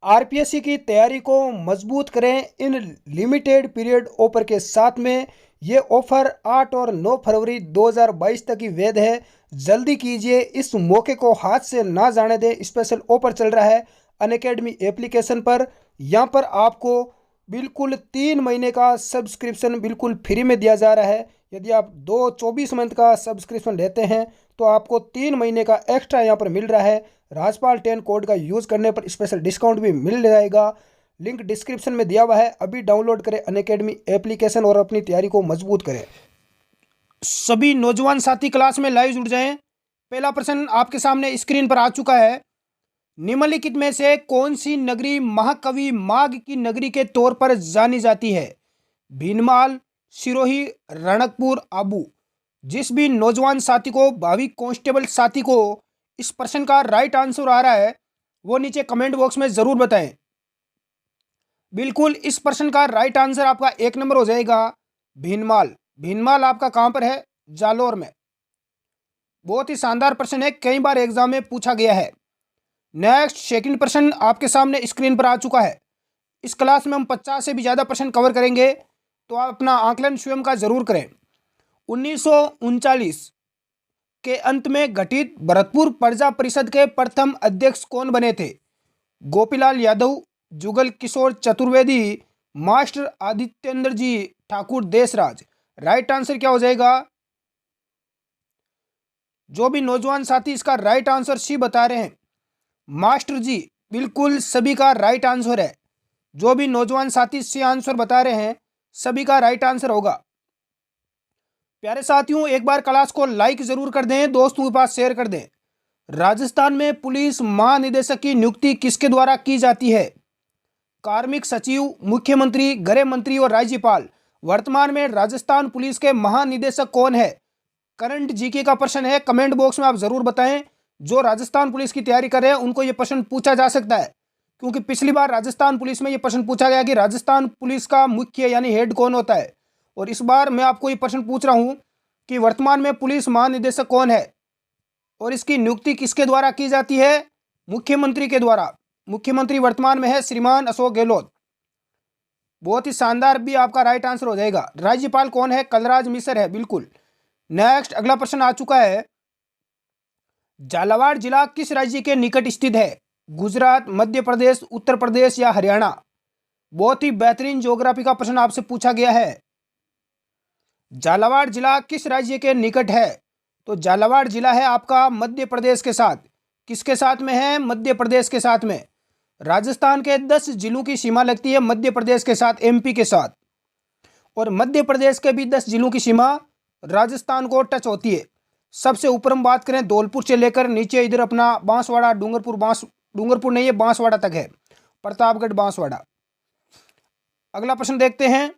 RPSC की तैयारी को मजबूत करें इन लिमिटेड पीरियड ऑफर के साथ में। ये ऑफर 8 और 9 फरवरी 2022 तक ही वैध है। जल्दी कीजिए, इस मौके को हाथ से ना जाने दें। स्पेशल ऑफर चल रहा है अनअकैडमी एप्लीकेशन पर। यहाँ पर आपको बिल्कुल 3 महीने का सब्सक्रिप्शन बिल्कुल फ्री में दिया जा रहा है। यदि आप 24 मंथ का सब्सक्रिप्शन लेते हैं तो आपको 3 महीने का एक्स्ट्रा यहाँ पर मिल रहा है। राजपाल 10 कोड का यूज़ करने पर स्पेशल डिस्काउंट भी मिल जाएगा। लिंक डिस्क्रिप्शन में दिया हुआ है, अभी डाउनलोड करें अनअकैडमी एप्लीकेशन और अपनी तैयारी को मजबूत करें। सभी नौजवान साथी क्लास में लाइव जुड़ जाएं। पहला प्रश्न आपके सामने स्क्रीन पर आ चुका है। निम्नलिखित में से कौन सी नगरी महाकवि माघ की नगरी के तौर पर जानी जाती है? भीनमाल, सिरोही, रणकपुर, आबू। जिस भी नौजवान साथी को, भावी कांस्टेबल साथी को इस प्रश्न का राइट आंसर आ रहा है वो नीचे कमेंट बॉक्स में जरूर बताएं। बिल्कुल इस प्रश्न का राइट आंसर आपका 1 नंबर हो जाएगा भीनमाल। भीनमाल आपका कहां पर है? जालोर में। बहुत ही शानदार प्रश्न है, कई बार एग्जाम में पूछा गया है। नेक्स्ट सेकंड प्रश्न आपके सामने स्क्रीन पर आ चुका है। इस क्लास में हम 50 से भी ज़्यादा प्रश्न कवर करेंगे, तो आप अपना आकलन स्वयं का जरूर करें। 1939 के अंत में गठित भरतपुर प्रजा परिषद के प्रथम अध्यक्ष कौन बने थे? Gopilal Yadav, Jugal Kishore Chaturvedi, master Adityendra ji Thakur Deshraj. Right answer क्या हो जाएगा? जो भी नौजवान साथी इसका राइट आंसर सी बता रहे हैं, मास्टर जी, बिल्कुल सभी का राइट आंसर है। जो भी नौजवान साथी सी आंसर बता रहे हैं सभी का राइट आंसर होगा। प्यारे साथियों, एक बार क्लास को लाइक जरूर कर दें, दोस्तों के पास शेयर कर दें। राजस्थान में पुलिस महानिदेशक की नियुक्ति किसके द्वारा की जाती है? कार्मिक सचिव, मुख्यमंत्री, गृह मंत्री और राज्यपाल। वर्तमान में राजस्थान पुलिस के महानिदेशक कौन है? करंट जीके का प्रश्न है, कमेंट बॉक्स में आप जरूर बताएं। जो राजस्थान पुलिस की तैयारी कर रहे हैं उनको यह प्रश्न पूछा जा सकता है, क्योंकि पिछली बार राजस्थान पुलिस में यह प्रश्न पूछा गया कि राजस्थान पुलिस का मुख्य यानी हेड कौन होता है। और इस बार मैं आपको ये प्रश्न पूछ रहा हूं कि वर्तमान में पुलिस महानिदेशक कौन है और इसकी नियुक्ति किसके द्वारा की जाती है? मुख्यमंत्री के द्वारा। मुख्यमंत्री वर्तमान में है श्रीमान अशोक गहलोत। बहुत ही शानदार, भी आपका राइट आंसर हो जाएगा। राज्यपाल कौन है? कलराज मिश्र है, बिल्कुल। नेक्स्ट अगला प्रश्न आ चुका है। झालावाड़ जिला किस राज्य के निकट स्थित है? गुजरात, मध्य प्रदेश, उत्तर प्रदेश या हरियाणा? बहुत ही बेहतरीन ज्योग्राफी का प्रश्न आपसे पूछा गया है। झालावाड़ जिला किस राज्य के निकट है? तो झालावाड़ जिला है आपका मध्य प्रदेश के साथ। किसके साथ में है? मध्य प्रदेश के साथ में। राजस्थान के 10 जिलों की सीमा लगती है मध्य प्रदेश के साथ, एमपी के साथ, और मध्य प्रदेश के भी 10 जिलों की सीमा राजस्थान को टच होती है। सबसे ऊपर हम बात करें धौलपुर से लेकर नीचे इधर अपना बांसवाड़ा, डूंगरपुर नहीं है, बांसवाड़ा तक है, प्रतापगढ़, बांसवाड़ा। अगला प्रश्न देखते हैं।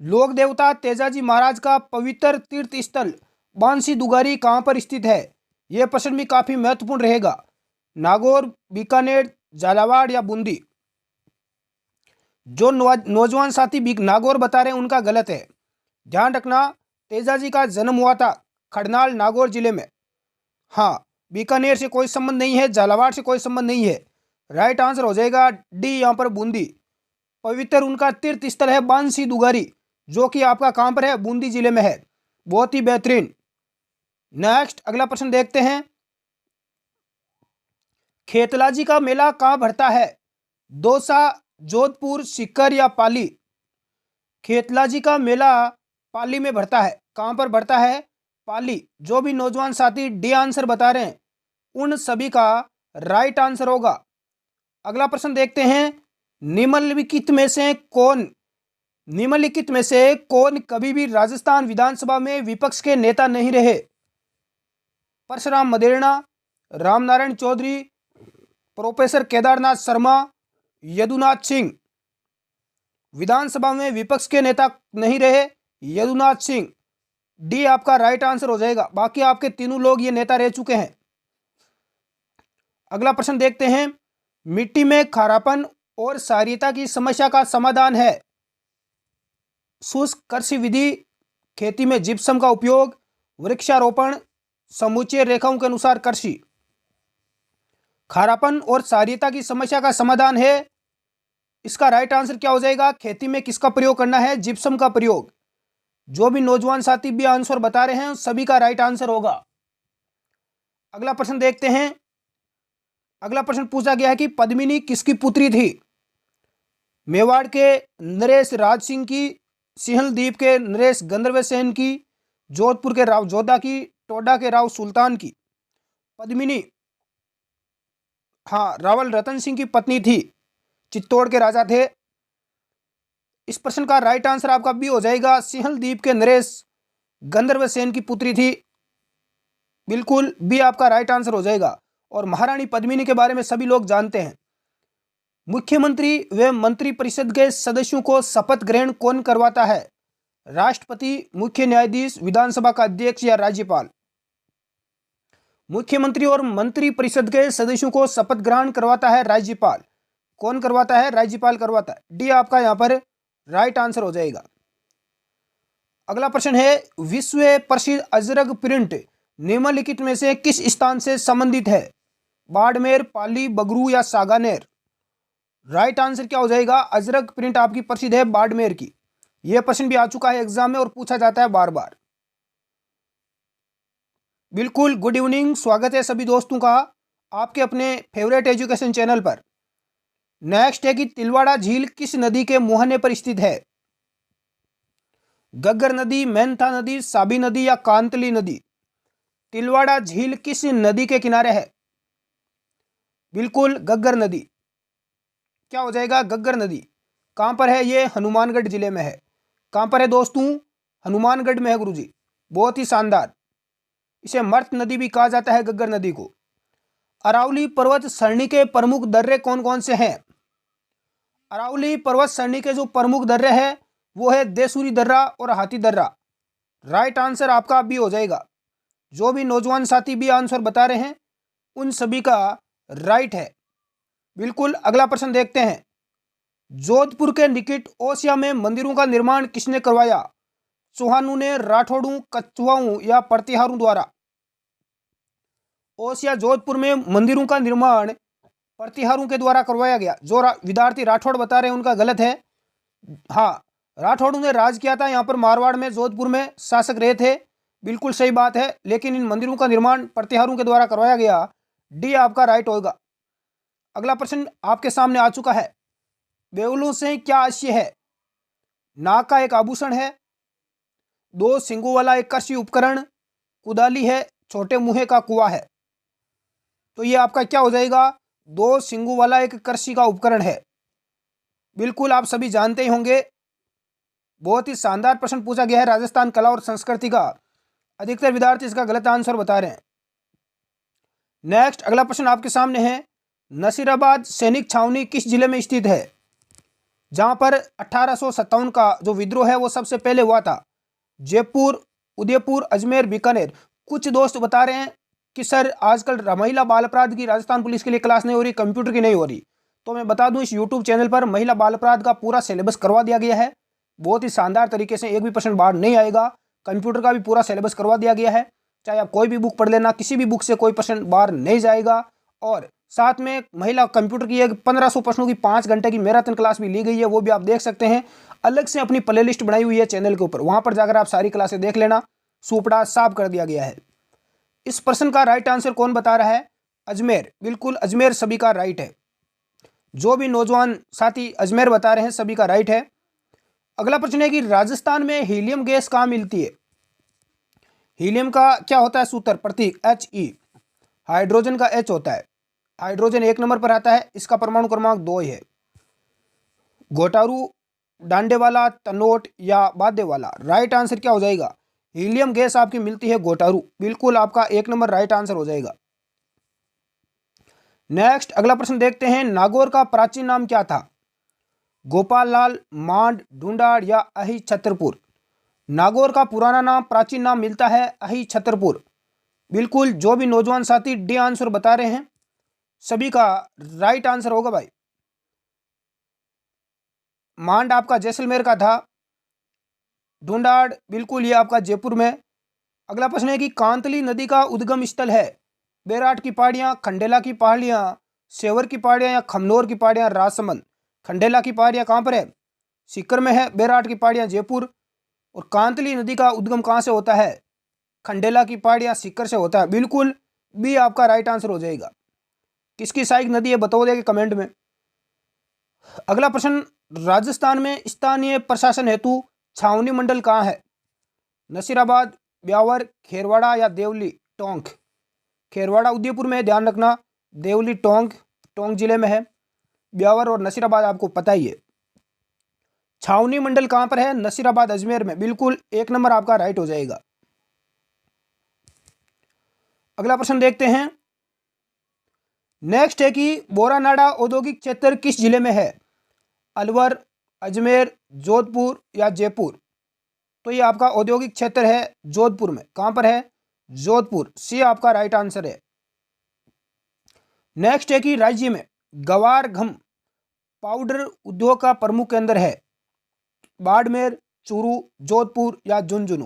लोक देवता तेजाजी महाराज का पवित्र तीर्थ स्थल बांसी दुगारी कहां पर स्थित है? यह प्रश्न भी काफी महत्वपूर्ण रहेगा। नागौर, बीकानेर, झालावाड़ या बूंदी? जो नौजवान साथी नागौर बता रहे हैं उनका गलत है। ध्यान रखना, तेजाजी का जन्म हुआ था खड़नाल, नागौर जिले में। हाँ, बीकानेर से कोई संबंध नहीं है, झालावाड़ से कोई संबंध नहीं है। राइट आंसर हो जाएगा डी, यहां पर बूंदी। पवित्र उनका तीर्थ स्थल है बांसी दुगारी, जो कि आपका कहां पर है? बूंदी जिले में है। बहुत ही बेहतरीन। नेक्स्ट अगला प्रश्न देखते हैं। खेतलाजी का मेला कहां भरता है? दौसा, जोधपुर, सीकर या पाली? खेतलाजी का मेला पाली में भरता है। कहां पर भरता है? पाली। जो भी नौजवान साथी डी आंसर बता रहे हैं उन सभी का राइट आंसर होगा। अगला प्रश्न देखते हैं। निम्नलिखित में से कौन कभी भी राजस्थान विधानसभा में विपक्ष के नेता नहीं रहे? परशुराम मदेरणा, रामनारायण चौधरी, प्रोफेसर केदारनाथ शर्मा, यदुनाथ सिंह। विधानसभा में विपक्ष के नेता नहीं रहे, यदुनाथ सिंह। डी आपका राइट आंसर हो जाएगा। बाकी आपके तीनों लोग ये नेता रह चुके हैं। अगला प्रश्न देखते हैं। मिट्टी में खारापन और क्षारीयता की समस्या का समाधान है शुष्क कृषि विधि, खेती में जिप्सम का उपयोग, वृक्षारोपण, समूचे रेखाओं के अनुसार कृषि। खारापन और क्षारीयता की समस्या का समाधान है। इसका राइट आंसर क्या हो जाएगा? खेती में किसका प्रयोग करना है? जिप्सम का प्रयोग। जो भी नौजवान साथी भी आंसर बता रहे हैं सभी का राइट आंसर होगा। अगला प्रश्न देखते हैं। अगला प्रश्न पूछा गया है कि पद्मिनी किसकी पुत्री थी? मेवाड़ के नरेश राज सिंह की, सिंहल द्वीप के नरेश गंधर्व सेन की, जोधपुर के राव जोधा की, टोडा के राव सुल्तान की। पद्मिनी हाँ रावल रतन सिंह की पत्नी थी, चित्तौड़ के राजा थे। इस प्रश्न का राइट आंसर आपका बी हो जाएगा, सिंहल द्वीप के नरेश गंधर्व सेन की पुत्री थी। बिल्कुल बी आपका राइट आंसर हो जाएगा। और महारानी पद्मिनी के बारे में सभी लोग जानते हैं। मुख्यमंत्री व मंत्रिपरिषद के सदस्यों को शपथ ग्रहण कौन करवाता है? राष्ट्रपति, मुख्य न्यायाधीश, विधानसभा का अध्यक्ष या राज्यपाल? मुख्यमंत्री और मंत्रिपरिषद के सदस्यों को शपथ ग्रहण करवाता है राज्यपाल। कौन करवाता है? राज्यपाल करवाता है। डी आपका यहां पर राइट आंसर हो जाएगा। अगला प्रश्न है, विश्व प्रसिद्ध अजरक प्रिंट निम्नलिखित में से किस स्थान से संबंधित है? बाड़मेर, पाली, बगरू या सागानेर? राइट आंसर क्या हो जाएगा? अजरक प्रिंट आपकी प्रसिद्ध है बाड़मेर की। यह प्रश्न भी आ चुका है एग्जाम में और पूछा जाता है बार बार। बिल्कुल गुड इवनिंग, स्वागत है सभी दोस्तों का आपके अपने फेवरेट एजुकेशन चैनल पर। नेक्स्ट है कि तिलवाड़ा झील किस नदी के मुहाने पर स्थित है? गग्गर नदी, मेंथा नदी, साबी नदी या कांतली नदी? तिलवाड़ा झील किस नदी के किनारे है? बिल्कुल गग्गर नदी। क्या हो जाएगा? गग्गर नदी। कहां पर है ये? हनुमानगढ़ जिले में है। कहां पर है दोस्तों? हनुमानगढ़ में है गुरुजी। बहुत ही शानदार। इसे मर्त नदी भी कहा जाता है गग्गर नदी को। अरावली पर्वत सरणी के प्रमुख दर्रे कौन कौन से हैं? अरावली पर्वत सरणी के जो प्रमुख दर्रे हैं वो है देसूरी दर्रा और हाथी दर्रा। राइट आंसर आपका बी हो जाएगा। जो भी नौजवान साथी भी आंसर बता रहे हैं उन सभी का राइट है। बिल्कुल अगला प्रश्न देखते हैं। जोधपुर के निकट ओसिया में मंदिरों का निर्माण किसने करवाया? चौहानों ने, राठौड़ों, कछुआओं या प्रतिहारों द्वारा? ओसिया जोधपुर में मंदिरों का निर्माण प्रतिहारों के द्वारा करवाया गया। जो विद्यार्थी राठौड़ बता रहे हैं उनका गलत है। हाँ, राठौड़ों ने राज किया था यहाँ पर मारवाड़ में, जोधपुर में शासक रहे थे। बिल्कुल सही बात है, लेकिन इन मंदिरों का निर्माण प्रतिहारों के द्वारा करवाया गया। डी आपका राइट होगा। अगला प्रश्न आपके सामने आ चुका है। बेवलों से क्या आशय है? नाक का एक आभूषण है, दो सिंगों वाला एक कृषि उपकरण, कुदाली है, छोटे मुंहे का कुआं है। तो ये आपका क्या हो जाएगा? दो सिंगों वाला एक कृषि का उपकरण है। बिल्कुल आप सभी जानते ही होंगे। बहुत ही शानदार प्रश्न पूछा गया है राजस्थान कला और संस्कृति का। अधिकतर विद्यार्थी इसका गलत आंसर बता रहे हैं। नेक्स्ट अगला प्रश्न आपके सामने है। नसीराबाद सैनिक छावनी किस जिले में स्थित है? जहां पर 1857 का जो विद्रोह है वो सबसे पहले हुआ था। जयपुर, उदयपुर, अजमेर, बीकानेर? कुछ दोस्त बता रहे हैं कि सर आजकल महिला बाल अपराध की राजस्थान पुलिस के लिए क्लास नहीं हो रही, कंप्यूटर की नहीं हो रही। तो मैं बता दूं इस यूट्यूब चैनल पर महिला बाल अपराध का पूरा सिलेबस करवा दिया गया है। बहुत ही शानदार तरीके से, एक भी प्रश्न बाहर नहीं आएगा। कंप्यूटर का भी पूरा सिलेबस करवा दिया गया है। चाहे आप कोई भी बुक पढ़ लेना, किसी भी बुक से कोई प्रश्न बाहर नहीं जाएगा। और साथ में महिला कंप्यूटर की एक 1500 प्रश्नों की 5 घंटे की मैराथन क्लास भी ली गई है, वो भी आप देख सकते हैं। अलग से अपनी प्ले लिस्ट बनाई हुई है चैनल के ऊपर, वहां पर जाकर आप सारी क्लासें देख लेना। सुपड़ा साफ कर दिया गया है। इस प्रश्न का राइट आंसर कौन बता रहा है? अजमेर। बिल्कुल अजमेर सभी का राइट है। जो भी नौजवान साथी अजमेर बता रहे हैं सभी का राइट है। अगला प्रश्न है कि राजस्थान में हीलियम गैस कहां मिलती है? हीलियम का क्या होता है सूत्र, प्रतीक? He। हाइड्रोजन का H होता है। हाइड्रोजन 1 नंबर पर आता है, इसका परमाणु क्रमांक 2 है। घोटारू, डांडे वाला, तनोट या बादे वाला? राइट आंसर क्या हो जाएगा? हीलियम गैस आपकी मिलती है घोटारू। बिल्कुल आपका 1 नंबर राइट आंसर हो जाएगा। नेक्स्ट अगला प्रश्न देखते हैं। नागौर का प्राचीन नाम क्या था? गोपाल लाल, मांड, ढूंढाड़ या अहि छतरपुर? नागौर का पुराना नाम, प्राचीन नाम मिलता है अहि छतरपुर। बिल्कुल जो भी नौजवान साथी डी आंसर बता रहे हैं सभी का राइट आंसर होगा भाई। मांड आपका जैसलमेर का था। ढूंढाड़ बिल्कुल ये आपका जयपुर में। अगला प्रश्न है कि कांतली नदी का उद्गम स्थल है बेराट की पहाड़ियाँ, खंडेला की पहाड़ियाँ, सेवर की पहाड़ियाँ या खमनोर की पहाड़ियाँ राजसमंद। खंडेला की पहाड़ियाँ कहाँ पर है? सीकर में है। बेराट की पहाड़ियाँ जयपुर। और कांतली नदी का उद्गम कहाँ से होता है? खंडेला की पहाड़ियाँ सीकर से होता है। बिल्कुल बी आपका राइट आंसर हो जाएगा। किसकी सहायक नदी है बताओ देगा कमेंट में। अगला प्रश्न, राजस्थान में स्थानीय प्रशासन हेतु छावनी मंडल कहाँ है? नसीराबाद, ब्यावर, खेरवाड़ा या देवली टोंक। खेरवाड़ा उदयपुर में है, ध्यान रखना। देवली टोंक टोंक जिले में है। ब्यावर और नसीराबाद आपको पता ही है। छावनी मंडल कहां पर है? नसीराबाद अजमेर में। बिल्कुल 1 नंबर आपका राइट हो जाएगा। अगला प्रश्न देखते हैं। नेक्स्ट है कि बोरानाडा औद्योगिक क्षेत्र किस जिले में है? अलवर, अजमेर, जोधपुर या जयपुर। तो ये आपका औद्योगिक क्षेत्र है जोधपुर में। कहां पर है? जोधपुर। सी आपका राइट आंसर है। नेक्स्ट है कि राज्य में गवार घम पाउडर उद्योग का प्रमुख केंद्र है? बाड़मेर, चूरू, जोधपुर या झुंझुनू।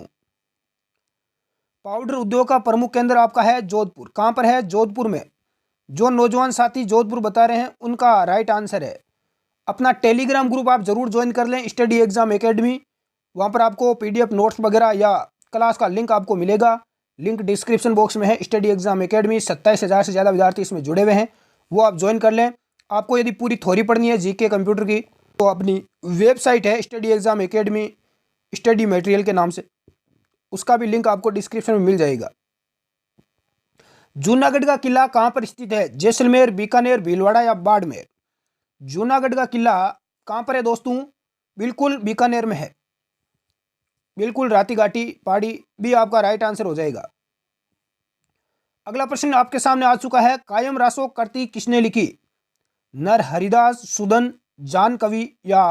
पाउडर उद्योग का प्रमुख केंद्र आपका है जोधपुर। कहां पर है? जोधपुर में। जो नौजवान साथी जोधपुर बता रहे हैं उनका राइट आंसर है। अपना टेलीग्राम ग्रुप आप जरूर ज्वाइन कर लें, स्टडी एग्जाम एकेडमी। वहां पर आपको पीडीएफ नोट्स वगैरह या क्लास का लिंक आपको मिलेगा। लिंक डिस्क्रिप्शन बॉक्स में है। स्टडी एग्जाम एकेडमी 27,000 से ज़्यादा विद्यार्थी इसमें जुड़े हुए हैं, वो आप ज्वाइन कर लें। आपको यदि पूरी थ्योरी पढ़नी है जीके कंप्यूटर की तो अपनी वेबसाइट है study exam academy study material के नाम से, उसका भी लिंक आपको डिस्क्रिप्शन में मिल जाएगा। जूनागढ़ का किला कहां पर स्थित है? जैसलमेर, बीकानेर, भीलवाड़ा या बाड़मेर। जूनागढ़ का किला कहां पर है दोस्तों? बिल्कुल बीकानेर में है। बिल्कुल राती घाटी पहाड़ी भी आपका राइट आंसर हो जाएगा। अगला प्रश्न आपके सामने आ चुका है। कायम रासो करती किसने लिखी? नर हरिदास, सुदन, जान कवि या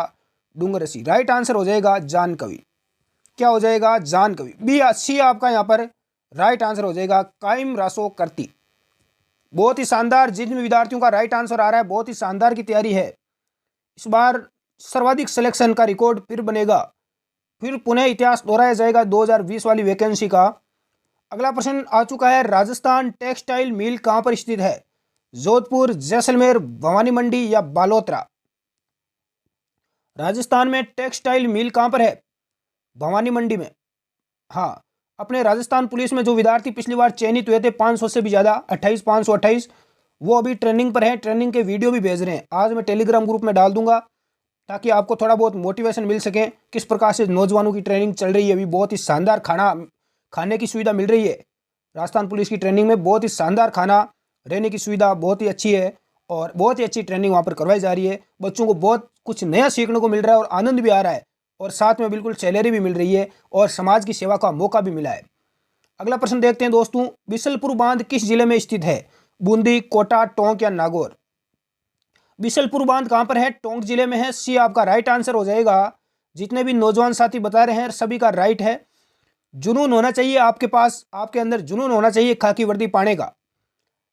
डूंगरसी। राइट आंसर हो जाएगा जान कवि। क्या हो जाएगा? जान कवि। बी सी आपका यहां पर राइट आंसर हो जाएगा कायम रासो करती। बहुत ही शानदार, जिन विद्यार्थियों का राइट आंसर आ रहा है बहुत ही शानदार की तैयारी है। इस बार सर्वाधिक सिलेक्शन का रिकॉर्ड फिर बनेगा, फिर पुनः इतिहास दोहराया जाएगा 2020 वाली वैकेंसी का। अगला प्रश्न आ चुका है। राजस्थान टेक्सटाइल मिल कहां पर स्थित है? जोधपुर, जैसलमेर, भवानी मंडी या बालोतरा। राजस्थान में टेक्सटाइल मिल कहां पर है? भवानी मंडी में। हाँ, अपने राजस्थान पुलिस में जो विद्यार्थी पिछली बार चयनित हुए थे 500 से भी ज़्यादा 528, वो अभी ट्रेनिंग पर हैं। ट्रेनिंग के वीडियो भी भेज रहे हैं। आज मैं टेलीग्राम ग्रुप में डाल दूंगा ताकि आपको थोड़ा बहुत मोटिवेशन मिल सके किस प्रकार से नौजवानों की ट्रेनिंग चल रही है। अभी बहुत ही शानदार खाने की सुविधा मिल रही है। राजस्थान पुलिस की ट्रेनिंग में बहुत ही शानदार खाना, रहने की सुविधा बहुत ही अच्छी है और बहुत ही अच्छी ट्रेनिंग वहाँ पर करवाई जा रही है। बच्चों को बहुत कुछ नया सीखने को मिल रहा है और आनंद भी आ रहा है और साथ में बिल्कुल सैलरी भी मिल रही है और समाज की सेवा का मौका भी मिला है। अगला प्रश्न देखते हैं दोस्तों। बिसलपुर बांध किस जिले में स्थित है? बूंदी, कोटा, टोंक या नागौर। बिसलपुर बांध कहां पर है? टोंक जिले में है। सी आपका राइट आंसर हो जाएगा। जितने भी नौजवान साथी बता रहे हैं सभी का राइट है। जुनून होना चाहिए आपके पास, आपके अंदर जुनून होना चाहिए खाकी वर्दी पाने का।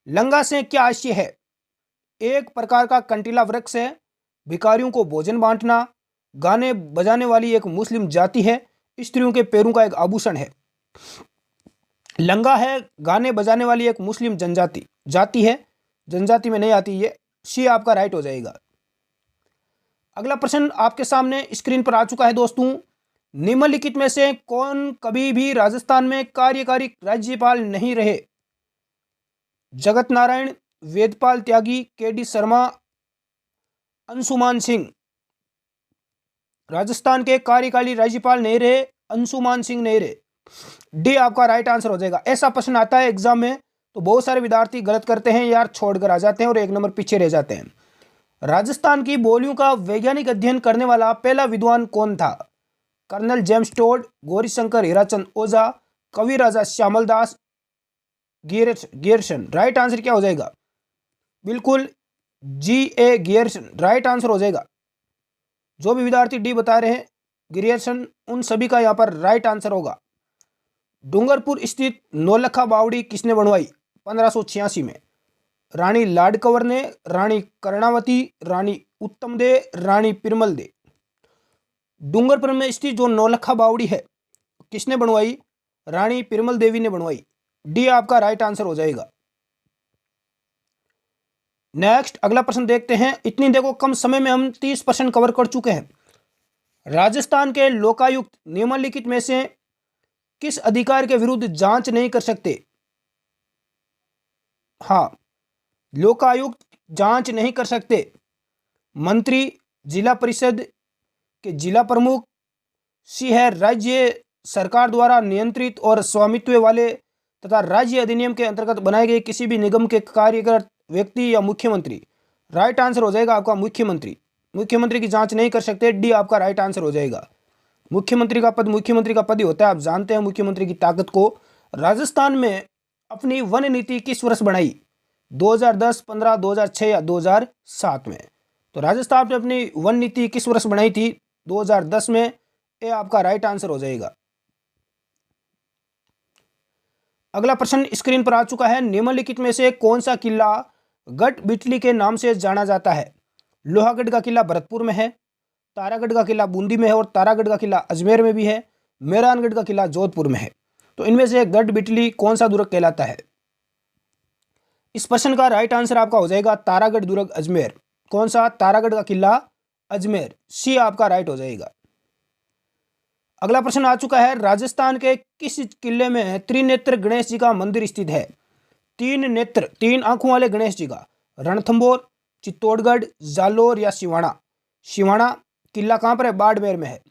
लंगा से क्या आशय है? एक प्रकार का कंटीला वृक्ष है, भिखारियों को भोजन बांटना, गाने बजाने वाली एक मुस्लिम जाति है, स्त्रियों के पैरों का एक आभूषण है। लंगा है गाने बजाने वाली एक मुस्लिम जाति है, जनजाति में नहीं आती ये। सी आपका राइट हो जाएगा। अगला प्रश्न आपके सामने स्क्रीन पर आ चुका है दोस्तों। निम्नलिखित में से कौन कभी भी राजस्थान में कार्यकारी राज्यपाल नहीं रहे? जगत नारायण, वेदपाल त्यागी, केडी शर्मा, अंशुमान सिंह। राजस्थान के कार्यकारी राज्यपाल नहीं रहे, अंशुमान सिंह नहीं रहे। डी आपका राइट आंसर हो जाएगा। ऐसा प्रश्न आता है एग्जाम में तो बहुत सारे विद्यार्थी गलत करते हैं यार, छोड़कर आ जाते हैं और 1 नंबर पीछे रह जाते हैं। राजस्थान की बोलियों का वैज्ञानिक अध्ययन करने वाला पहला विद्वान कौन था? Colonel James Tod, Gaurishankar Hirachand Ojha, कवि राजा Shyamal Das, Grierson. Right answer क्या हो जाएगा? बिल्कुल G.A. गियर्सन राइट आंसर हो जाएगा। जो भी विद्यार्थी डी बता रहे हैं गियर्सन, उन सभी का यहाँ पर राइट आंसर होगा। डूंगरपुर स्थित नौलखा बावड़ी किसने बनवाई? 1586 में। रानी लाडकवर ने, रानी कर्णावती, रानी उत्तमदे, रानी पिरमल दे। डूंगरपुर में स्थित जो नौलखा बावड़ी है किसने बनवाई? रानी पिरमल देवी ने बनवाई। डी आपका राइट आंसर हो जाएगा। नेक्स्ट अगला प्रश्न देखते हैं। इतनी देखो कम समय में हम 30% कवर कर चुके हैं। राजस्थान के लोकायुक्त निम्नलिखित में से किस अधिकार के विरुद्ध जांच नहीं कर सकते? हाँ, लोकायुक्त जांच नहीं कर सकते मंत्री, जिला परिषद के जिला प्रमुख, सी है राज्य सरकार द्वारा नियंत्रित और स्वामित्व वाले तथा राज्य अधिनियम के अंतर्गत बनाए गए किसी भी निगम के कार्यरत व्यक्ति, या मुख्यमंत्री। राइट आंसर हो जाएगा आपका मुख्यमंत्री। मुख्यमंत्री की जांच नहीं कर सकते, डी आपका राइट आंसर हो जाएगा। मुख्यमंत्री का पद ही होता है, आप जानते हैं मुख्यमंत्री की ताकत को। राजस्थान में अपनी वन नीति किस वर्ष बनाई? 2010, 15, 2006 या 2007 में? तो राजस्थान ने अपनी वन नीति किस वर्ष बनाई थी? 2010 में। ये आपका राइट आंसर हो जाएगा। अगला प्रश्न स्क्रीन पर आ चुका है। निम्नलिखित में से कौन सा किला गढ़ बिटली के नाम से जाना जाता है? लोहागढ़ का किला भरतपुर में है, तारागढ़ का किला बूंदी में है, और तारागढ़ का किला अजमेर में भी है, मेहरानगढ़ का किला जोधपुर में है। तो इनमें से गढ़ बिटली कौन सा दुर्ग कहलाता है? इस प्रश्न का राइट आंसर आपका हो जाएगा तारागढ़ दुर्ग अजमेर। कौन सा? तारागढ़ का किला अजमेर, सी आपका राइट हो जाएगा। अगला प्रश्न आ चुका है। राजस्थान के किस किले में त्रिनेत्र गणेश जी का मंदिर स्थित है? तीन नेत्र, तीन आंखों वाले गणेश जी का। रणथंभौर, चित्तौड़गढ़, जालोर या सिवाना? सिवाना किला कहाँ पर है? बाड़मेर में है।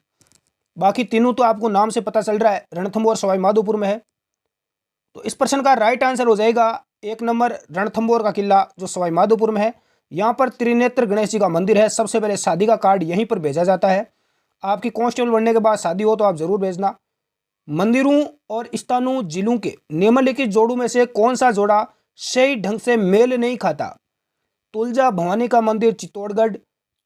बाकी तीनों तो आपको नाम से पता चल रहा है, रणथंभौर सवाई माधोपुर में है। तो इस प्रश्न का राइट आंसर हो जाएगा 1 नंबर रणथंभौर का किला जो सवाई माधोपुर में है। यहाँ पर त्रिनेत्र गणेश जी का मंदिर है। सबसे पहले शादी का कार्ड यहीं पर भेजा जाता है। आपकी कांस्टेबल बनने के बाद शादी हो तो आप जरूर भेजना। मंदिरों और स्थानों जिलों के निम्नलिखित जोड़ों में से कौन सा जोड़ा सही ढंग से मेल नहीं खाता? तुलजा भवानी का मंदिर चित्तौड़गढ़,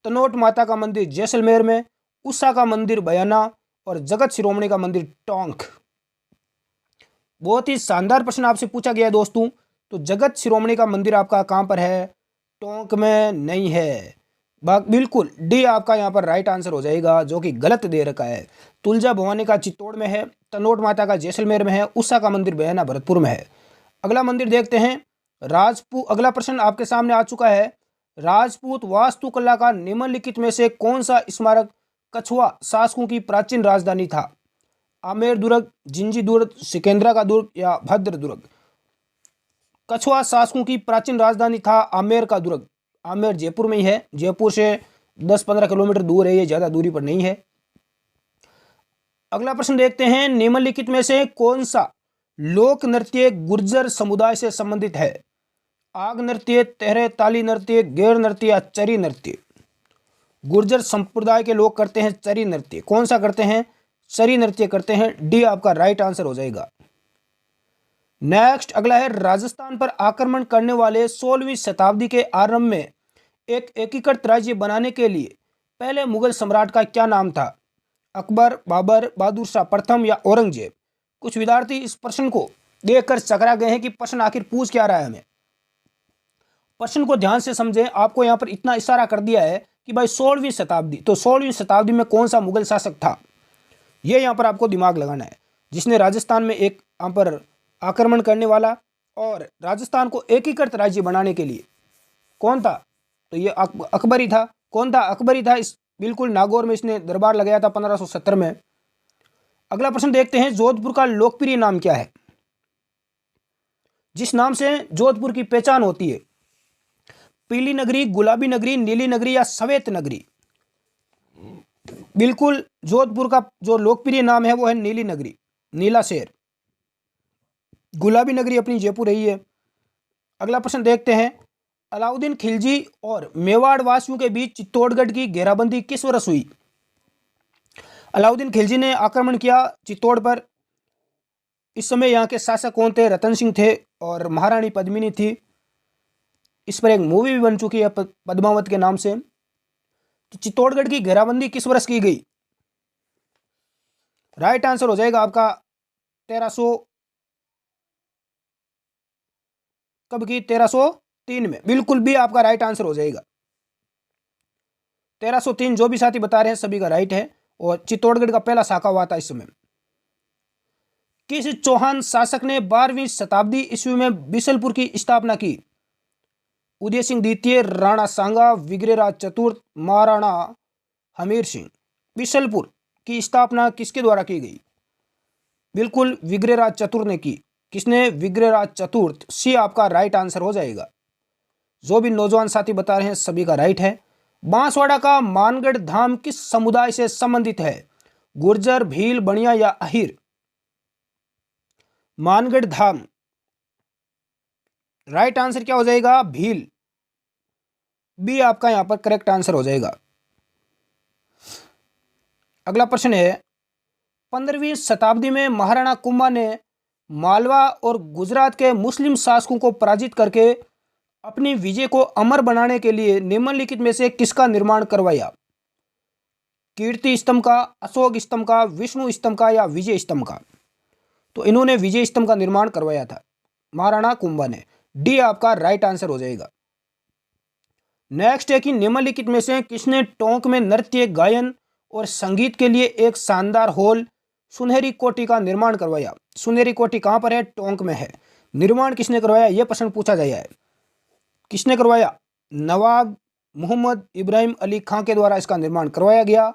तनोट माता का मंदिर जैसलमेर में, उषा का मंदिर बयाना, और जगत शिरोमणि का मंदिर टोंक। बहुत ही शानदार प्रश्न आपसे पूछा गया है दोस्तों। तो जगत शिरोमणि का मंदिर आपका कहाँ पर है? टोंक में नहीं है। बिल्कुल डी आपका यहाँ पर राइट आंसर हो जाएगा, जो कि गलत दे रखा है। तुलजा भवानी का चित्तौड़ में है, तनोट माता का जैसलमेर में है, उषा का मंदिर बयाना भरतपुर में है। अगला मंदिर देखते हैं। अगला प्रश्न आपके सामने आ चुका है। राजपूत वास्तुकला का निम्नलिखित में से कौन सा स्मारक कछुआ शासकों की प्राचीन राजधानी था? आमेर दुर्ग, जिंजी दुर्ग, सिकंदरा का दुर्ग या भद्र दुर्ग? कछुआ शासकों की प्राचीन राजधानी था आमेर का दुर्ग। आमेर जयपुर में ही है। जयपुर से 10-15 किलोमीटर दूर है, ये ज्यादा दूरी पर नहीं है। अगला प्रश्न देखते हैं। निम्नलिखित में से कौन सा लोक नृत्य गुर्जर समुदाय से संबंधित है? आग नृत्य, तेहरे ताली नृत्य, गैर नृत्य या चरी नृत्य? गुर्जर संप्रदाय के लोग करते हैं चरी नृत्य। कौन सा करते हैं? चरी नृत्य करते हैं। डी आपका राइट आंसर हो जाएगा। नेक्स्ट अगला है। राजस्थान पर आक्रमण करने वाले 16वीं शताब्दी के आरंभ में एक एकीकृत राज्य बनाने के लिए पहले मुगल सम्राट का क्या नाम था? अकबर, बाबर, बहादुर शाह प्रथम या औरंगजेब? कुछ विद्यार्थी इस प्रश्न को देखकर चकरा गए हैं कि प्रश्न आखिर पूछ क्या रहा है हमें। प्रश्न को ध्यान से समझें। आपको यहाँ पर इतना इशारा कर दिया है कि भाई 16वीं शताब्दी, तो 16वीं शताब्दी में कौन सा मुगल शासक था, ये यहाँ पर आपको दिमाग लगाना है, जिसने राजस्थान में एक यहाँ पर आक्रमण करने वाला और राजस्थान को एकीकृत राज्य बनाने के लिए कौन था? तो ये अकबर ही था। कौन था? अकबर ही था। इस बिल्कुल नागौर में इसने दरबार लगाया था 1570 में। अगला प्रश्न देखते हैं। जोधपुर का लोकप्रिय नाम क्या है? जिस नाम से जोधपुर की पहचान होती है। पीली नगरी, गुलाबी नगरी, नीली नगरी या सफेद नगरी? बिल्कुल जोधपुर का जो लोकप्रिय नाम है वो है नीली नगरी, नीला शहर। गुलाबी नगरी अपनी जयपुर रही है। अगला प्रश्न देखते हैं। अलाउद्दीन खिलजी और मेवाड़ वासियों के बीच चित्तौड़गढ़ की घेराबंदी किस वर्ष हुई? अलाउद्दीन खिलजी ने आक्रमण किया चित्तौड़ पर। इस समय यहाँ के शासक कौन थे? रतन सिंह थे और महारानी पद्मिनी थी। इस पर एक मूवी भी बन चुकी है पद्मावत के नाम से। तो चित्तौड़गढ़ की घेराबंदी किस वर्ष की गई? राइट आंसर हो जाएगा आपका 1300 कब की? 1303 में। बिल्कुल भी आपका राइट आंसर हो जाएगा 1303। जो भी साथी बता रहे हैं सभी का राइट है। और चित्तौड़गढ़ का पहला शाखा हुआ था इस समय। किस चौहान शासक ने 12वीं शताब्दी ईस्वी में बिशलपुर की स्थापना की? उदय सिंह द्वितीय, राणा सांगा, विग्रेराज चतुर्थ, महाराणा हमीर सिंह। बिशलपुर की स्थापना किसके द्वारा की गई? बिल्कुल विग्रेराज चतुर्थ ने की। किसने? विग्रेराज चतुर्थ। सी आपका राइट आंसर हो जाएगा। जो भी नौजवान साथी बता रहे हैं सभी का राइट है। बांसवाड़ा का मानगढ़ धाम किस समुदाय से संबंधित है? गुर्जर, भील, बनिया या अहिर? मानगढ़ धाम राइट आंसर क्या हो जाएगा? भील। बी आपका यहां पर करेक्ट आंसर हो जाएगा। अगला प्रश्न है, 15वीं शताब्दी में महाराणा कुंभा ने मालवा और गुजरात के मुस्लिम शासकों को पराजित करके अपनी विजय को अमर बनाने के लिए निम्नलिखित में से किसका निर्माण करवाया? कीर्ति स्तंभ का, अशोक स्तंभ का, विष्णु स्तंभ का या विजय स्तंभ का? तो इन्होंने विजय स्तंभ का निर्माण करवाया था महाराणा कुंभा ने। डी आपका राइट आंसर हो जाएगा। नेक्स्ट है कि निम्नलिखित में से किसने टोंक में नृत्य, गायन और संगीत के लिए एक शानदार हॉल सुनहरी कोठी का निर्माण करवाया? सुनहरी कोठी कहां पर है? टोंक में है। निर्माण किसने करवाया? यह प्रश्न पूछा गया है। किसने करवाया? नवाब मोहम्मद इब्राहिम अली खां के द्वारा इसका निर्माण करवाया गया।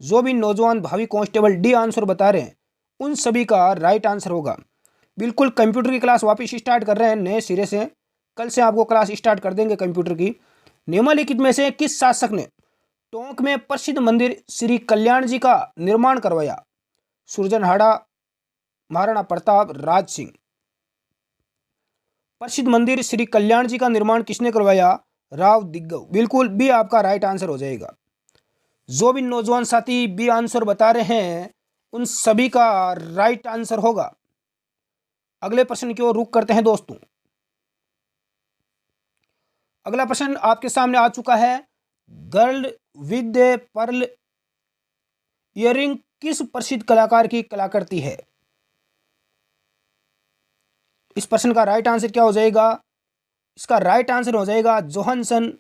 जो भी नौजवान भावी कांस्टेबल डी आंसर बता रहे हैं उन सभी का राइट आंसर होगा। बिल्कुल कंप्यूटर की क्लास वापस स्टार्ट कर रहे हैं नए सिरे से। कल से आपको क्लास स्टार्ट कर देंगे कंप्यूटर की। निम्नलिखित में से किस शासक ने टोंक में प्रसिद्ध मंदिर श्री कल्याण जी का निर्माण करवाया? सुरजनहाड़ा, महाराणा प्रताप, राज सिंह। प्रसिद्ध मंदिर श्री कल्याण जी का निर्माण किसने करवाया? राव दिग्गव। बिल्कुल बी आपका राइट आंसर हो जाएगा। जो भी नौजवान साथी बी आंसर बता रहे हैं उन सभी का राइट आंसर होगा। अगले प्रश्न की ओर रुख करते हैं दोस्तों। अगला प्रश्न आपके सामने आ चुका है। Girl with the pearl earring किस प्रसिद्ध कलाकार की कलाकृति है? इस प्रश्न का राइट आंसर क्या हो जाएगा? इसका राइट आंसर हो जाएगा जोहानसन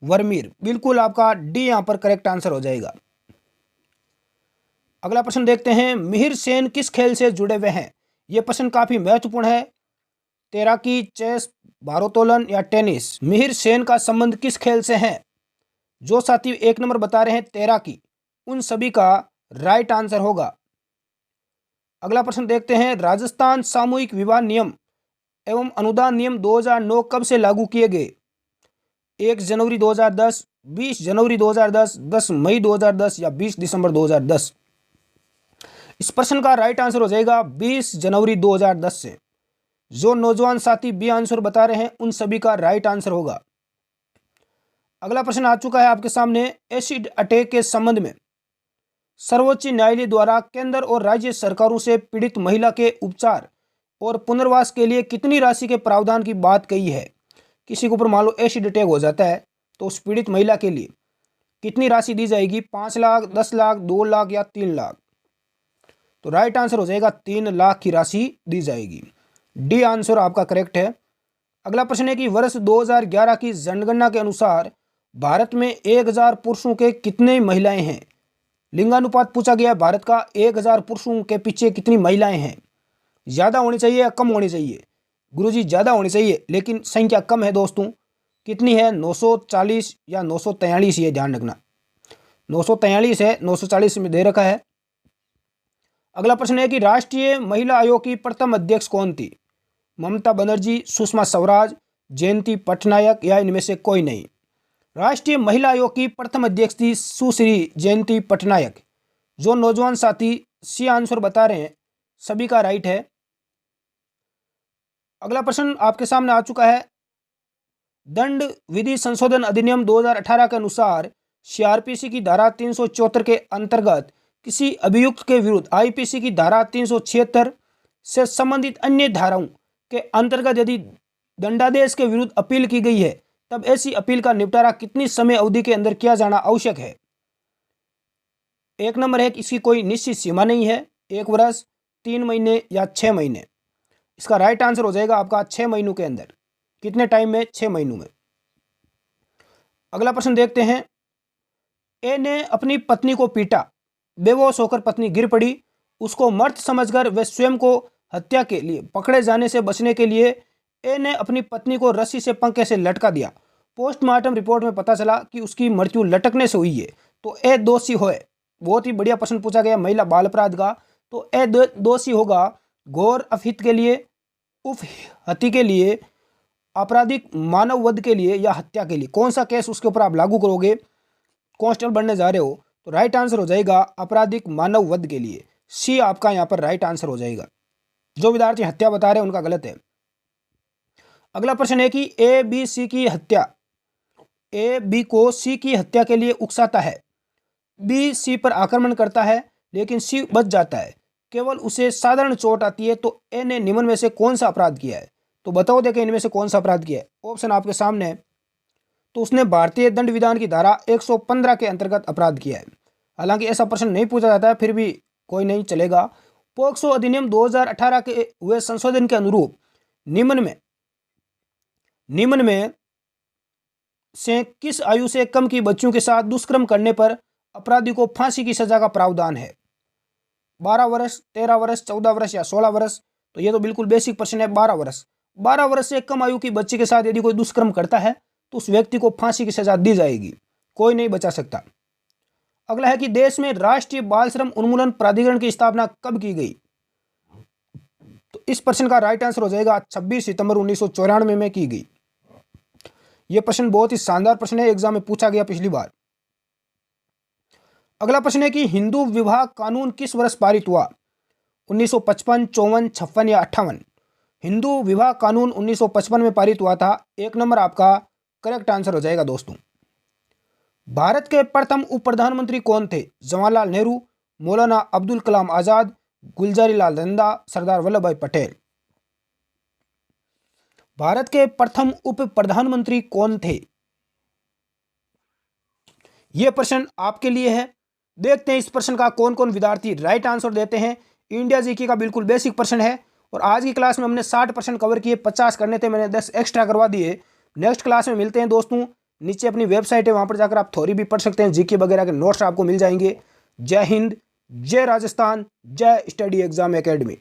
वर्मीर। बिल्कुल आपका डी यहां पर करेक्ट आंसर हो जाएगा। अगला प्रश्न देखते हैं। मिहिर सेन किस खेल से जुड़े हुए हैं? यह प्रश्न काफी महत्वपूर्ण है। तैराकी, चेस, भारोत्तोलन या टेनिस? मिहिर सेन का संबंध किस खेल से है? जो साथी एक नंबर बता रहे हैं तैराकी, उन सभी का राइट आंसर होगा। अगला प्रश्न देखते हैं। राजस्थान सामूहिक विवाह नियम एवं अनुदान नियम 2009 कब से लागू किए गए? 1 जनवरी 2010, 20 जनवरी 2010, 10 मई 2010 या 20 दिसंबर 2010? इस प्रश्न का राइट आंसर हो जाएगा 20 जनवरी 2010 से। जो नौजवान साथी बी आंसर बता रहे हैं उन सभी का राइट आंसर होगा। अगला प्रश्न आ चुका है आपके सामने। एसिड अटैक के संबंध में सर्वोच्च न्यायालय द्वारा केंद्र और राज्य सरकारों से पीड़ित महिला के उपचार और पुनर्वास के लिए कितनी राशि के प्रावधान की बात कही है? किसी के ऊपर मान लो एसिड अटैक हो जाता है तो उस पीड़ित महिला के लिए कितनी राशि दी जाएगी? 5 लाख, 10 लाख, 2 लाख या 3 लाख? तो राइट आंसर हो जाएगा 3 लाख की राशि दी जाएगी। डी आंसर आपका करेक्ट है। अगला प्रश्न है कि वर्ष 2011 की जनगणना के अनुसार भारत में 1000 पुरुषों के कितने महिलाएं हैं? लिंगानुपात पूछा गया भारत का। 1000 पुरुषों के पीछे कितनी महिलाएं हैं? ज़्यादा होनी चाहिए या कम होनी चाहिए? गुरुजी ज़्यादा होनी चाहिए, लेकिन संख्या कम है दोस्तों। कितनी है? 940 या 943? ये ध्यान रखना 943 है, 940 में दे रखा है। अगला प्रश्न है कि राष्ट्रीय महिला आयोग की प्रथम अध्यक्ष कौन थी? ममता बनर्जी, सुषमा स्वराज, जयंती पटनायक या इनमें से कोई नहीं? राष्ट्रीय महिला आयोग की प्रथम अध्यक्ष थी सुश्री जयंती पटनायक। जो नौजवान साथी सी आंसर बता रहे हैं सभी का राइट है। अगला प्रश्न आपके सामने आ चुका है। दंड विधि संशोधन अधिनियम 2018 के अनुसार सीआरपीसी की धारा 374 के अंतर्गत किसी अभियुक्त के विरुद्ध आईपीसी की धारा 376 से संबंधित अन्य धाराओं के अंतर्गत यदि दंडादेश के विरुद्ध अपील की गई है तब ऐसी अपील का निपटारा कितनी समय अवधि के अंदर किया जाना आवश्यक है? एक नंबर है कि इसकी कोई निश्चित सीमा नहीं है। 1 वर्ष, 3 महीने या 6 महीने? इसका राइट आंसर हो जाएगा आपका 6 महीनों के अंदर। कितने टाइम में? 6 महीनों में। अगला प्रश्न देखते हैं। ए ने अपनी पत्नी को पीटा, बेहोश होकर पत्नी गिर पड़ी, उसको मर्द समझकर वे स्वयं को हत्या के लिए पकड़े जाने से बचने के लिए ए ने अपनी पत्नी को रस्सी से पंखे से लटका दिया। पोस्टमार्टम रिपोर्ट में पता चला कि उसकी मृत्यु लटकने से हुई है। तो ए दोषी है। बहुत ही बढ़िया प्रश्न पूछा गया महिला बाल अपराध का। तो ए दोषी होगा घोर अहित के लिए, उपहत्या के लिए, आपराधिक मानव वध के लिए या हत्या के लिए। कौन सा केस उसके ऊपर आप लागू करोगे, कांस्टेबल बनने जा रहे हो? तो राइट आंसर हो जाएगा आपराधिक मानव वध के लिए। सी आपका यहाँ पर राइट आंसर हो जाएगा। जो विद्यार्थी हत्या बता रहे हैं उनका गलत है। अगला प्रश्न है कि ए बी सी की हत्या, ए बी को सी की हत्या के लिए उकसाता है, बी सी पर आक्रमण करता है लेकिन सी बच जाता है, केवल उसे साधारण चोट आती है। तो ए ने निम्न में से कौन सा अपराध किया है? तो बताओ देखें इनमें से कौन सा अपराध किया है। ऑप्शन आपके सामने है। तो उसने भारतीय दंड विधान की धारा 115 के अंतर्गत अपराध किया है। हालांकि ऐसा प्रश्न नहीं पूछा जाता है, फिर भी कोई नहीं चलेगा। पोक्सो अधिनियम 2018 के हुए संशोधन के अनुरूप निम्न में से किस आयु से कम की बच्चियों के साथ दुष्कर्म करने पर अपराधी को फांसी की सजा का प्रावधान है? 12 वर्ष, 13 वर्ष, 14 वर्ष या 16 वर्ष? तो ये तो बिल्कुल बेसिक प्रश्न है। 12 वर्ष। 12 वर्ष से कम आयु की बच्ची के साथ यदि कोई दुष्कर्म करता है तो उस व्यक्ति को फांसी की सजा दी जाएगी, कोई नहीं बचा सकता। अगला है कि देश में राष्ट्रीय बाल श्रम उन्मूलन प्राधिकरण की स्थापना कब की गई? तो इस प्रश्न का राइट आंसर हो जाएगा 26 सितंबर 1994 में की गई। यह प्रश्न बहुत ही शानदार प्रश्न है, एग्जाम में पूछा गया पिछली बार। अगला प्रश्न है कि हिंदू विवाह कानून किस वर्ष पारित हुआ? 1955, 54, 56 या 58? हिंदू विवाह कानून 1955 में पारित हुआ था। 1 नंबर आपका करेक्ट आंसर हो जाएगा दोस्तों। भारत के प्रथम उप प्रधानमंत्री कौन थे? जवाहरलाल नेहरू, मौलाना अब्दुल कलाम आजाद, गुलजारीलाल नंदा, सरदार वल्लभ भाई पटेल। भारत के प्रथम उप प्रधानमंत्री कौन थे? यह प्रश्न आपके लिए है। देखते हैं इस प्रश्न का कौन कौन विद्यार्थी राइट आंसर देते हैं। इंडिया जीके का बिल्कुल बेसिक प्रश्न है और आज की क्लास में हमने 60 प्रश्न कवर किए, 50 करने थे, मैंने 10 एक्स्ट्रा करवा दिए। नेक्स्ट क्लास में मिलते हैं दोस्तों। नीचे अपनी वेबसाइट है, वहां पर जाकर आप थ्योरी भी पढ़ सकते हैं, जीके वगैरह के नोट्स आपको मिल जाएंगे। जय हिंद, जय राजस्थान, जय स्टडी एग्जाम एकेडमी।